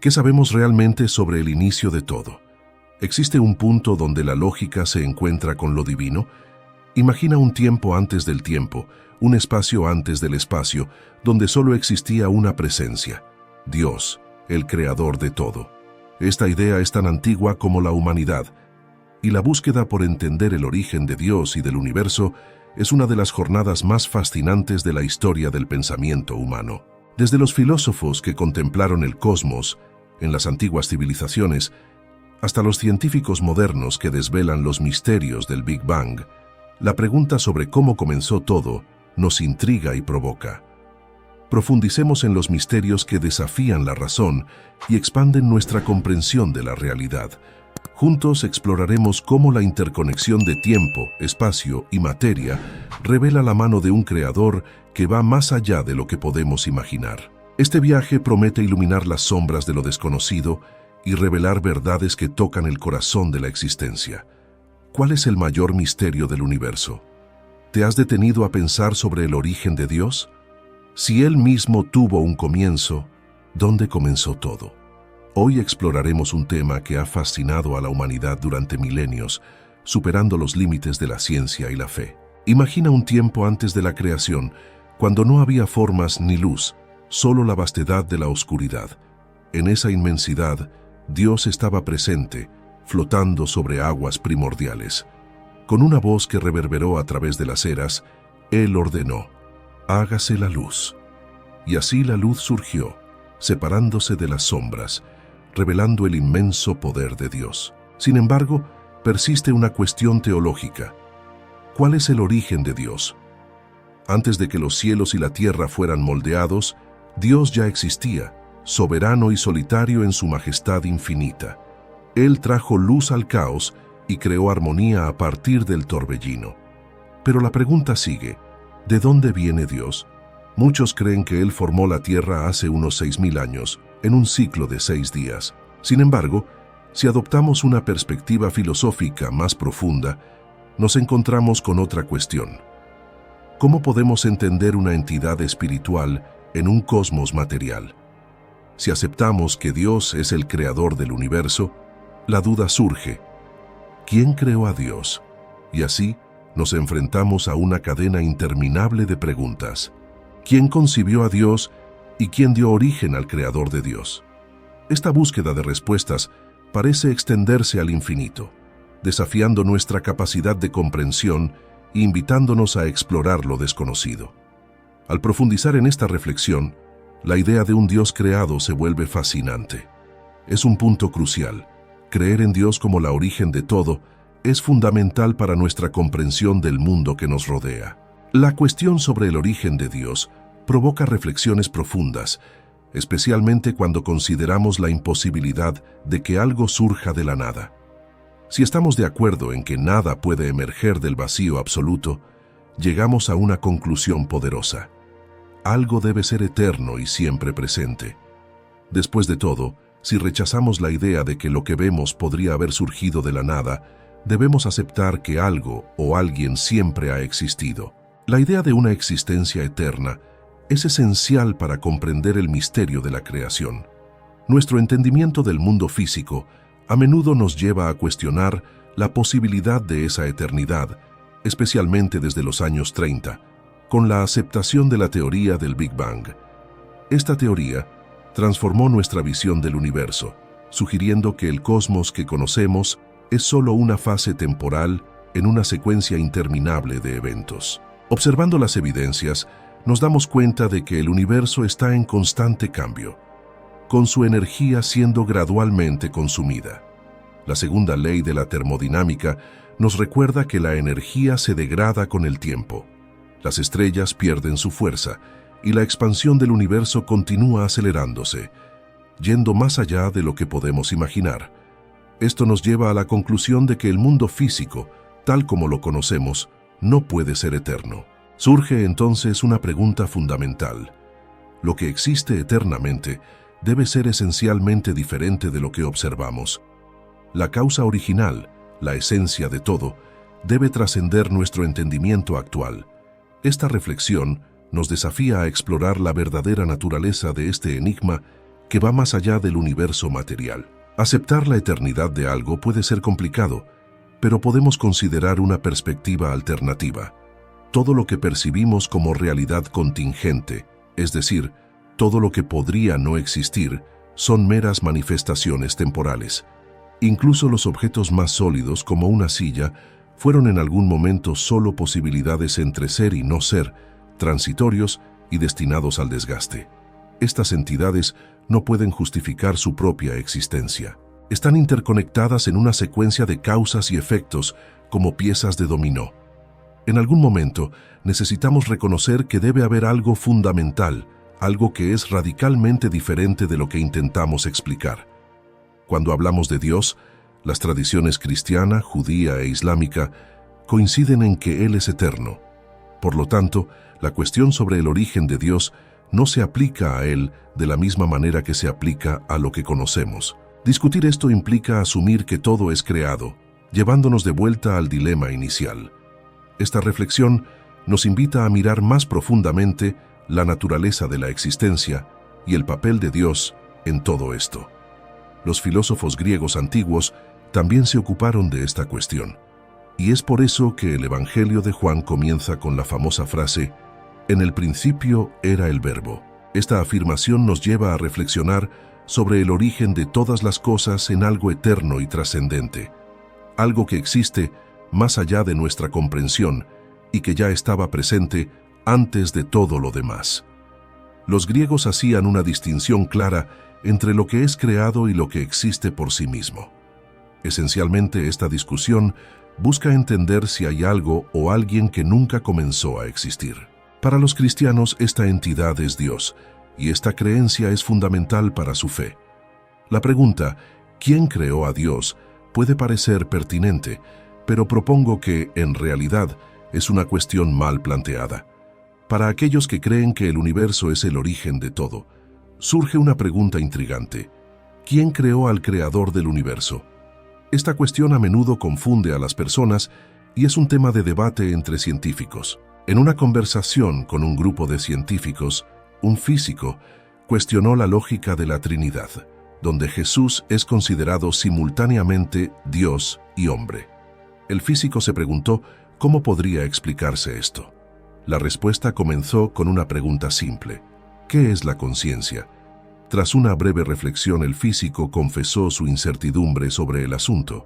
¿Qué sabemos realmente sobre el inicio de todo? ¿Existe un punto donde la lógica se encuentra con lo divino? Imagina un tiempo antes del tiempo, un espacio antes del espacio, donde solo existía una presencia: Dios, el creador de todo. Esta idea es tan antigua como la humanidad, y la búsqueda por entender el origen de Dios y del universo es una de las jornadas más fascinantes de la historia del pensamiento humano. Desde los filósofos que contemplaron el cosmos en las antiguas civilizaciones, hasta los científicos modernos que desvelan los misterios del Big Bang, la pregunta sobre cómo comenzó todo nos intriga y provoca. Profundicemos en los misterios que desafían la razón y expanden nuestra comprensión de la realidad. Juntos exploraremos cómo la interconexión de tiempo, espacio y materia revela la mano de un creador que va más allá de lo que podemos imaginar. Este viaje promete iluminar las sombras de lo desconocido y revelar verdades que tocan el corazón de la existencia. ¿Cuál es el mayor misterio del universo? ¿Te has detenido a pensar sobre el origen de Dios? Si Él mismo tuvo un comienzo, ¿dónde comenzó todo? Hoy exploraremos un tema que ha fascinado a la humanidad durante milenios, superando los límites de la ciencia y la fe. Imagina un tiempo antes de la creación, cuando no había formas ni luz, solo la vastedad de la oscuridad. En esa inmensidad, Dios estaba presente, flotando sobre aguas primordiales. Con una voz que reverberó a través de las eras, Él ordenó: «Hágase la luz». Y así la luz surgió, separándose de las sombras, revelando el inmenso poder de Dios. Sin embargo, persiste una cuestión teológica. ¿Cuál es el origen de Dios? Antes de que los cielos y la tierra fueran moldeados, Dios ya existía, soberano y solitario en su majestad infinita. Él trajo luz al caos y creó armonía a partir del torbellino. Pero la pregunta sigue: ¿de dónde viene Dios? Muchos creen que Él formó la tierra hace unos 6.000 años, en un ciclo de 6 días. Sin embargo, si adoptamos una perspectiva filosófica más profunda, nos encontramos con otra cuestión. ¿Cómo podemos entender una entidad espiritual en un cosmos material? Si aceptamos que Dios es el creador del universo, la duda surge: ¿quién creó a Dios? Y así nos enfrentamos a una cadena interminable de preguntas. ¿Quién concibió a Dios y quién dio origen al creador de Dios? Esta búsqueda de respuestas parece extenderse al infinito, desafiando nuestra capacidad de comprensión e invitándonos a explorar lo desconocido. Al profundizar en esta reflexión, la idea de un Dios creado se vuelve fascinante. Es un punto crucial. Creer en Dios como la origen de todo es fundamental para nuestra comprensión del mundo que nos rodea. La cuestión sobre el origen de Dios provoca reflexiones profundas, especialmente cuando consideramos la imposibilidad de que algo surja de la nada. Si estamos de acuerdo en que nada puede emerger del vacío absoluto, llegamos a una conclusión poderosa: algo debe ser eterno y siempre presente. Después de todo, si rechazamos la idea de que lo que vemos podría haber surgido de la nada, debemos aceptar que algo o alguien siempre ha existido. La idea de una existencia eterna es esencial para comprender el misterio de la creación. Nuestro entendimiento del mundo físico a menudo nos lleva a cuestionar la posibilidad de esa eternidad, especialmente desde los años 30, con la aceptación de la teoría del Big Bang. Esta teoría transformó nuestra visión del universo, sugiriendo que el cosmos que conocemos es solo una fase temporal en una secuencia interminable de eventos. Observando las evidencias, nos damos cuenta de que el universo está en constante cambio, con su energía siendo gradualmente consumida. La segunda ley de la termodinámica nos recuerda que la energía se degrada con el tiempo. Las estrellas pierden su fuerza y la expansión del universo continúa acelerándose, yendo más allá de lo que podemos imaginar. Esto nos lleva a la conclusión de que el mundo físico, tal como lo conocemos, no puede ser eterno. Surge entonces una pregunta fundamental: ¿lo que existe eternamente debe ser esencialmente diferente de lo que observamos? La causa original, la esencia de todo, debe trascender nuestro entendimiento actual. Esta reflexión nos desafía a explorar la verdadera naturaleza de este enigma que va más allá del universo material. Aceptar la eternidad de algo puede ser complicado, pero podemos considerar una perspectiva alternativa. Todo lo que percibimos como realidad contingente, es decir, todo lo que podría no existir, son meras manifestaciones temporales. Incluso los objetos más sólidos, como una silla, fueron en algún momento solo posibilidades entre ser y no ser, transitorios y destinados al desgaste. Estas entidades no pueden justificar su propia existencia. Están interconectadas en una secuencia de causas y efectos como piezas de dominó. En algún momento necesitamos reconocer que debe haber algo fundamental, algo que es radicalmente diferente de lo que intentamos explicar. Cuando hablamos de Dios, las tradiciones cristiana, judía e islámica coinciden en que Él es eterno. Por lo tanto, la cuestión sobre el origen de Dios no se aplica a Él de la misma manera que se aplica a lo que conocemos. Discutir esto implica asumir que todo es creado, llevándonos de vuelta al dilema inicial. Esta reflexión nos invita a mirar más profundamente la naturaleza de la existencia y el papel de Dios en todo esto. Los filósofos griegos antiguos también se ocuparon de esta cuestión, y es por eso que el Evangelio de Juan comienza con la famosa frase: «En el principio era el Verbo». Esta afirmación nos lleva a reflexionar sobre el origen de todas las cosas en algo eterno y trascendente, algo que existe más allá de nuestra comprensión y que ya estaba presente antes de todo lo demás. Los griegos hacían una distinción clara entre lo que es creado y lo que existe por sí mismo. Esencialmente, esta discusión busca entender si hay algo o alguien que nunca comenzó a existir. Para los cristianos, esta entidad es Dios, y esta creencia es fundamental para su fe. La pregunta, ¿quién creó a Dios?, puede parecer pertinente, pero propongo que, en realidad, es una cuestión mal planteada. Para aquellos que creen que el universo es el origen de todo, surge una pregunta intrigante: ¿quién creó al creador del universo? Esta cuestión a menudo confunde a las personas y es un tema de debate entre científicos. En una conversación con un grupo de científicos, un físico cuestionó la lógica de la Trinidad, donde Jesús es considerado simultáneamente Dios y hombre. El físico se preguntó cómo podría explicarse esto. La respuesta comenzó con una pregunta simple: ¿qué es la conciencia? Tras una breve reflexión, el físico confesó su incertidumbre sobre el asunto.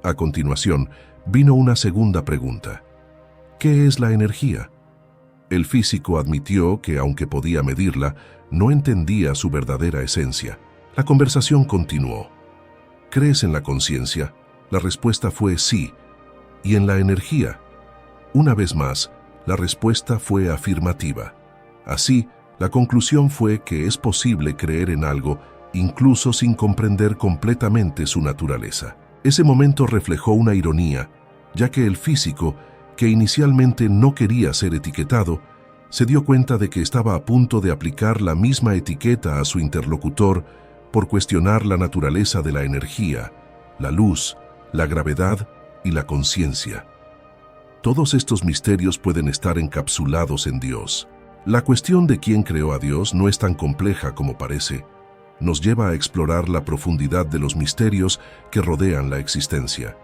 A continuación, vino una segunda pregunta: ¿qué es la energía? El físico admitió que, aunque podía medirla, no entendía su verdadera esencia. La conversación continuó. ¿Crees en la conciencia? La respuesta fue sí. ¿Y en la energía? Una vez más, la respuesta fue afirmativa. Así, la conclusión fue que es posible creer en algo incluso sin comprender completamente su naturaleza. Ese momento reflejó una ironía, ya que el físico, que inicialmente no quería ser etiquetado, se dio cuenta de que estaba a punto de aplicar la misma etiqueta a su interlocutor por cuestionar la naturaleza de la energía, la luz, la gravedad y la conciencia. Todos estos misterios pueden estar encapsulados en Dios. La cuestión de quién creó a Dios no es tan compleja como parece. Nos lleva a explorar la profundidad de los misterios que rodean la existencia.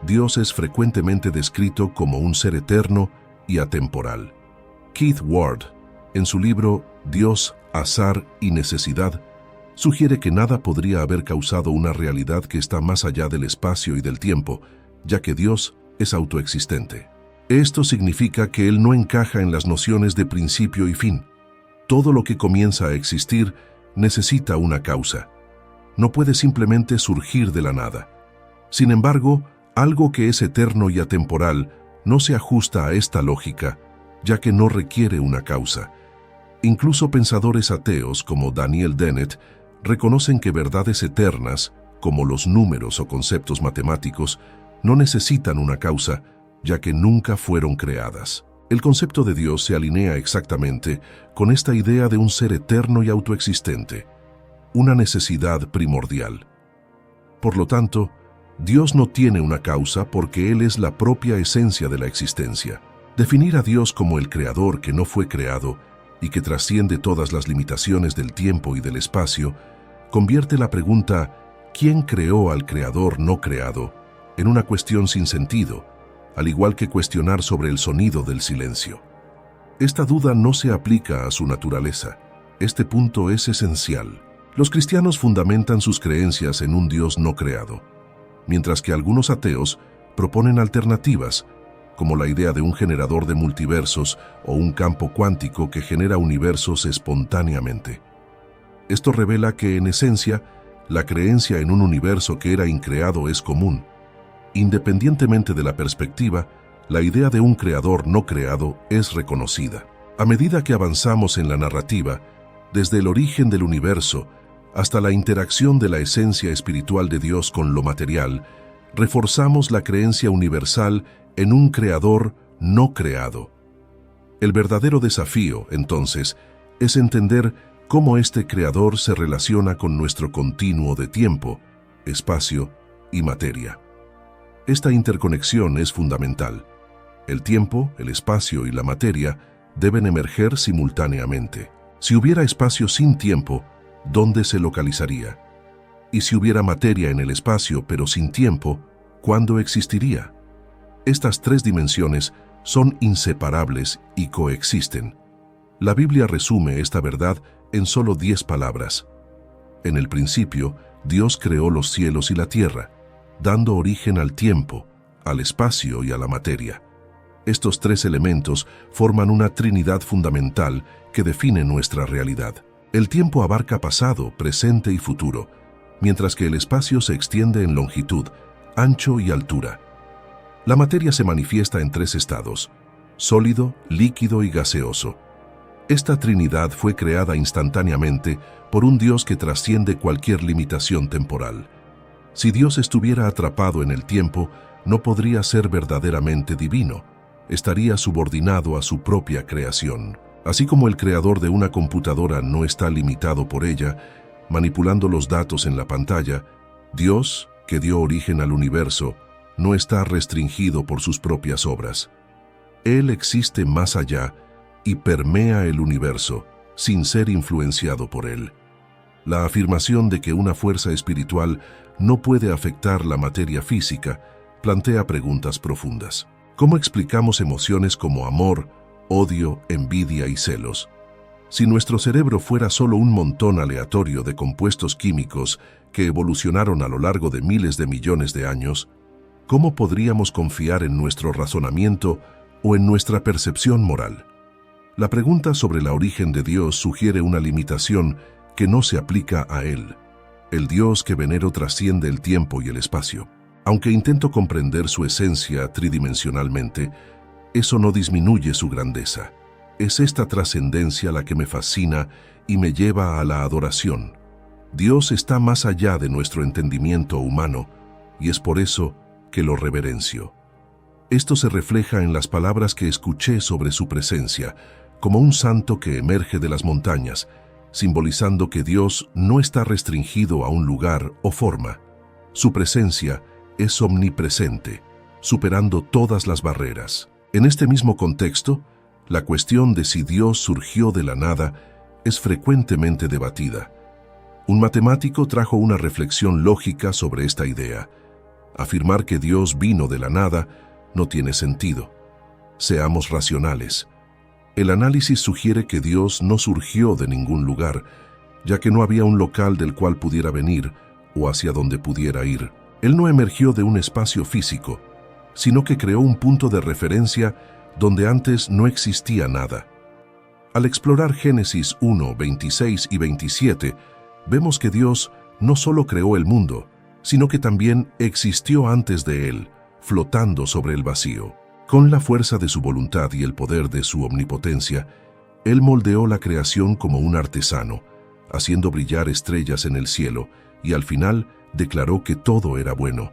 Dios es frecuentemente descrito como un ser eterno y atemporal. Keith Ward, en su libro Dios, Azar y Necesidad, sugiere que nada podría haber causado una realidad que está más allá del espacio y del tiempo, ya que Dios es autoexistente. Esto significa que Él no encaja en las nociones de principio y fin. Todo lo que comienza a existir necesita una causa. No puede simplemente surgir de la nada. Sin embargo, algo que es eterno y atemporal no se ajusta a esta lógica, ya que no requiere una causa. Incluso pensadores ateos como Daniel Dennett reconocen que verdades eternas, como los números o conceptos matemáticos, no necesitan una causa, ya que nunca fueron creadas. El concepto de Dios se alinea exactamente con esta idea de un ser eterno y autoexistente, una necesidad primordial. Por lo tanto, Dios no tiene una causa porque Él es la propia esencia de la existencia. Definir a Dios como el creador que no fue creado y que trasciende todas las limitaciones del tiempo y del espacio convierte la pregunta ¿quién creó al creador no creado? En una cuestión sin sentido, al igual que cuestionar sobre el sonido del silencio. Esta duda no se aplica a su naturaleza. Este punto es esencial. Los cristianos fundamentan sus creencias en un Dios no creado, mientras que algunos ateos proponen alternativas, como la idea de un generador de multiversos o un campo cuántico que genera universos espontáneamente. Esto revela que, en esencia, la creencia en un universo que era increado es común. Independientemente de la perspectiva, la idea de un creador no creado es reconocida. A medida que avanzamos en la narrativa, desde el origen del universo hasta la interacción de la esencia espiritual de Dios con lo material, reforzamos la creencia universal en un creador no creado. El verdadero desafío, entonces, es entender cómo este creador se relaciona con nuestro continuo de tiempo, espacio y materia. Esta interconexión es fundamental. El tiempo, el espacio y la materia deben emerger simultáneamente. Si hubiera espacio sin tiempo, ¿dónde se localizaría? Y si hubiera materia en el espacio pero sin tiempo, ¿cuándo existiría? Estas tres dimensiones son inseparables y coexisten. La Biblia resume esta verdad en solo 10 palabras. En el principio, Dios creó los cielos y la tierra, dando origen al tiempo, al espacio y a la materia. Estos tres elementos forman una trinidad fundamental que define nuestra realidad. El tiempo abarca pasado, presente y futuro, mientras que el espacio se extiende en longitud, ancho y altura. La materia se manifiesta en 3 estados: sólido, líquido y gaseoso. Esta trinidad fue creada instantáneamente por un Dios que trasciende cualquier limitación temporal. Si Dios estuviera atrapado en el tiempo, no podría ser verdaderamente divino. Estaría subordinado a su propia creación. Así como el creador de una computadora no está limitado por ella, manipulando los datos en la pantalla, Dios, que dio origen al universo, no está restringido por sus propias obras. Él existe más allá y permea el universo, sin ser influenciado por él. La afirmación de que una fuerza espiritual no puede afectar la materia física plantea preguntas profundas. ¿Cómo explicamos emociones como amor, odio, envidia y celos? Si nuestro cerebro fuera solo un montón aleatorio de compuestos químicos que evolucionaron a lo largo de miles de millones de años, ¿cómo podríamos confiar en nuestro razonamiento o en nuestra percepción moral? La pregunta sobre el origen de Dios sugiere una limitación que no se aplica a Él. El Dios que venero trasciende el tiempo y el espacio. Aunque intento comprender su esencia tridimensionalmente, eso no disminuye su grandeza. Es esta trascendencia la que me fascina y me lleva a la adoración. Dios está más allá de nuestro entendimiento humano y es por eso que lo reverencio. Esto se refleja en las palabras que escuché sobre su presencia, como un santo que emerge de las montañas, simbolizando que Dios no está restringido a un lugar o forma. Su presencia es omnipresente, superando todas las barreras. En este mismo contexto, la cuestión de si Dios surgió de la nada es frecuentemente debatida. Un matemático trajo una reflexión lógica sobre esta idea. Afirmar que Dios vino de la nada no tiene sentido. Seamos racionales. El análisis sugiere que Dios no surgió de ningún lugar, ya que no había un local del cual pudiera venir o hacia donde pudiera ir. Él no emergió de un espacio físico, sino que creó un punto de referencia donde antes no existía nada. Al explorar Génesis 1, 26 y 27, vemos que Dios no solo creó el mundo, sino que también existió antes de él, flotando sobre el vacío. Con la fuerza de su voluntad y el poder de su omnipotencia, Él moldeó la creación como un artesano, haciendo brillar estrellas en el cielo, y al final declaró que todo era bueno.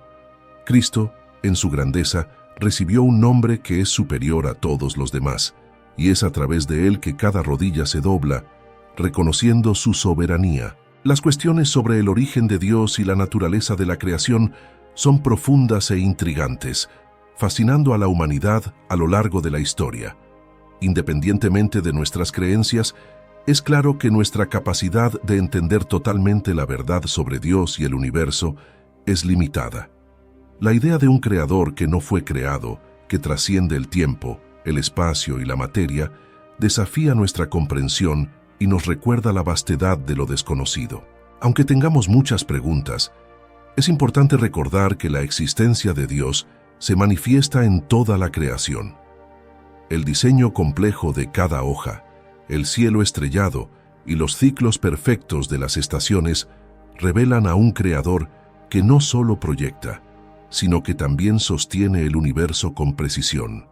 Cristo, en su grandeza, recibió un nombre que es superior a todos los demás, y es a través de él que cada rodilla se dobla, reconociendo su soberanía. Las cuestiones sobre el origen de Dios y la naturaleza de la creación son profundas e intrigantes, fascinando a la humanidad a lo largo de la historia. Independientemente de nuestras creencias, Es claro que nuestra capacidad de entender totalmente la verdad sobre Dios y el universo es limitada. La idea de un creador que no fue creado, que trasciende el tiempo, el espacio y la materia, desafía nuestra comprensión y nos recuerda la vastedad de lo desconocido. Aunque tengamos muchas preguntas, es importante recordar que la existencia de Dios se manifiesta en toda la creación. El diseño complejo de cada hoja, el cielo estrellado y los ciclos perfectos de las estaciones revelan a un creador que no solo proyecta, sino que también sostiene el universo con precisión.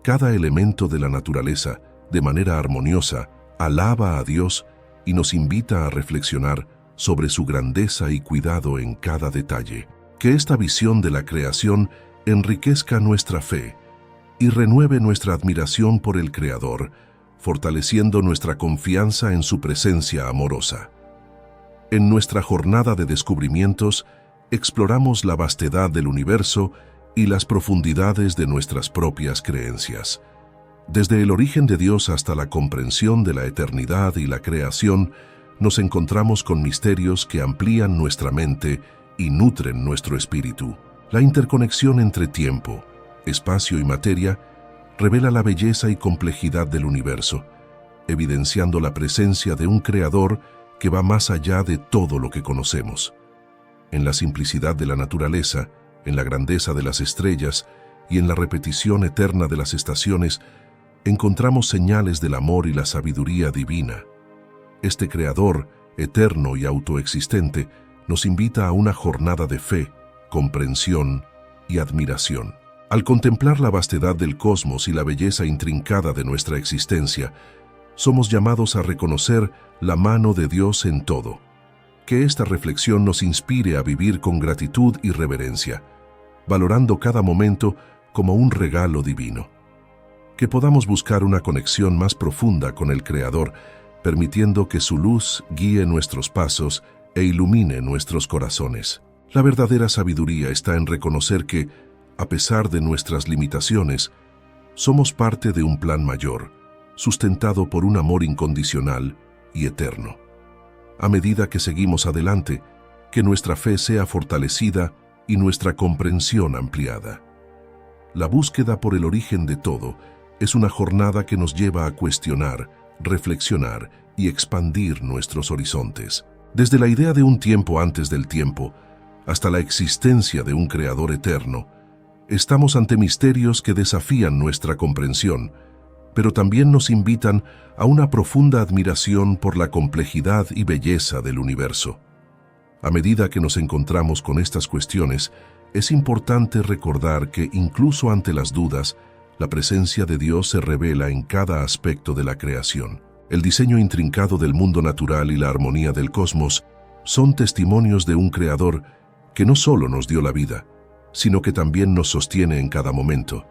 Cada elemento de la naturaleza, de manera armoniosa, alaba a Dios y nos invita a reflexionar sobre su grandeza y cuidado en cada detalle. Que esta visión de la creación enriquezca nuestra fe y renueve nuestra admiración por el Creador, fortaleciendo nuestra confianza en su presencia amorosa. En nuestra jornada de descubrimientos, exploramos la vastedad del universo y las profundidades de nuestras propias creencias. Desde el origen de Dios hasta la comprensión de la eternidad y la creación, nos encontramos con misterios que amplían nuestra mente y nutren nuestro espíritu. La interconexión entre tiempo, espacio y materia revela la belleza y complejidad del universo, evidenciando la presencia de un creador que va más allá de todo lo que conocemos. En la simplicidad de la naturaleza, en la grandeza de las estrellas y en la repetición eterna de las estaciones, encontramos señales del amor y la sabiduría divina. Este Creador, eterno y autoexistente, nos invita a una jornada de fe, comprensión y admiración. Al contemplar la vastedad del cosmos y la belleza intrincada de nuestra existencia, somos llamados a reconocer la mano de Dios en todo. Que esta reflexión nos inspire a vivir con gratitud y reverencia, valorando cada momento como un regalo divino. Que podamos buscar una conexión más profunda con el Creador, permitiendo que su luz guíe nuestros pasos e ilumine nuestros corazones. La verdadera sabiduría está en reconocer que, a pesar de nuestras limitaciones, somos parte de un plan mayor, sustentado por un amor incondicional y eterno. A medida que seguimos adelante, que nuestra fe sea fortalecida y nuestra comprensión ampliada. La búsqueda por el origen de todo es una jornada que nos lleva a cuestionar, reflexionar y expandir nuestros horizontes. Desde la idea de un tiempo antes del tiempo hasta la existencia de un Creador eterno, estamos ante misterios que desafían nuestra comprensión, pero también nos invitan a una profunda admiración por la complejidad y belleza del universo. A medida que nos encontramos con estas cuestiones, es importante recordar que incluso ante las dudas, la presencia de Dios se revela en cada aspecto de la creación. El diseño intrincado del mundo natural y la armonía del cosmos son testimonios de un Creador que no solo nos dio la vida, sino que también nos sostiene en cada momento.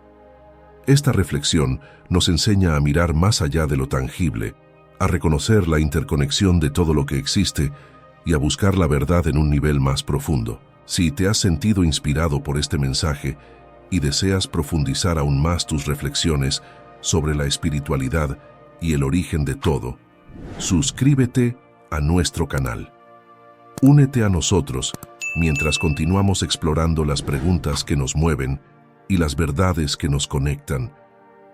Esta reflexión nos enseña a mirar más allá de lo tangible, a reconocer la interconexión de todo lo que existe y a buscar la verdad en un nivel más profundo. Si te has sentido inspirado por este mensaje y deseas profundizar aún más tus reflexiones sobre la espiritualidad y el origen de todo, suscríbete a nuestro canal. Únete a nosotros mientras continuamos explorando las preguntas que nos mueven y las verdades que nos conectan.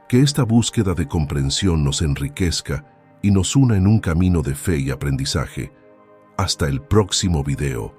Que esta búsqueda de comprensión nos enriquezca y nos una en un camino de fe y aprendizaje. Hasta el próximo video.